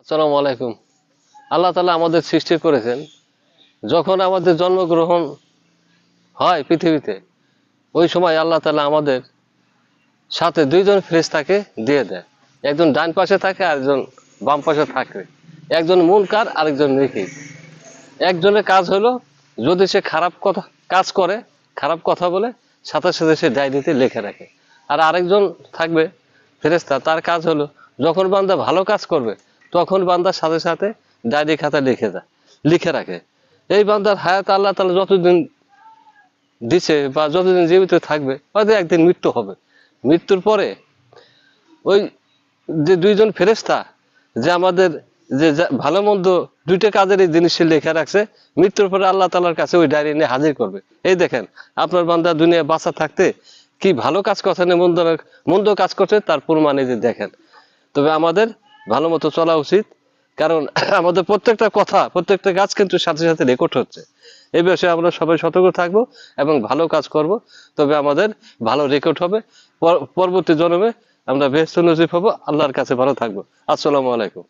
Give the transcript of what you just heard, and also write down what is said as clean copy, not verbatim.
আসসালামু আলাইকুম। আল্লাহ তাআলা আমাদের সৃষ্টি করেছেন। যখন আমাদের জন্মগ্রহণ হয় পৃথিবীতে, ওই সময় আল্লাহ তাআলা আমাদের সাথে দুইজন ফেরেশতাকে দিয়ে দেয়। একজন ডান পাশে থাকে, আরেকজন বাম পাশে থাকে। একজন মুনকার, আরেকজন নেকির। একজনের কাজ হলো, যদি সে খারাপ কথা কাজ করে, খারাপ কথা বলে, সাথে সাথে সে ডায়েরিতে লিখে রাখে। আর আরেকজন থাকবে ফেরেশতা, তার কাজ হলো যখন বান্দা ভালো কাজ করবে তখন বান্দার সাথে সাথে ডায়েরি খাতা লিখে রাখে। এই বান্দার হায়াত আল্লাহ তাআলা যতদিন দিছে বা যতদিন জীবিত থাকবে, হয়তো একদিন মৃত্যু হবে। মৃত্যুর পরে ওই যে দুইজন ফেরেশতা, যে আমাদের ভালো মন্দ দুইটা কাজের এই জিনিস সে লেখা রাখছে, মৃত্যুর পরে আল্লাহ তাআলার কাছে ওই ডায়েরি নিয়ে হাজির করবে। এই দেখেন, আপনার বান্দা দুনিয়া বাঁচা থাকতে কি ভালো কাজ করছে না মন্দ কাজ করছে, তার প্রমাণ এই যে দেখেন। তবে আমাদের ভালো মতো চলা উচিত, কারণ আমাদের প্রত্যেকটা কথা, প্রত্যেকটা কাজ কিন্তু সাথে সাথে রেকর্ড হচ্ছে। এই বিষয়ে আমরা সবাই সতর্ক থাকবো এবং ভালো কাজ করব, তবে আমাদের ভালো রেকর্ড হবে। পরবর্তী জন্মে আমরা বেহেশতে নসিব হবো, আল্লাহর কাছে ভালো থাকবো। আসসালামু আলাইকুম।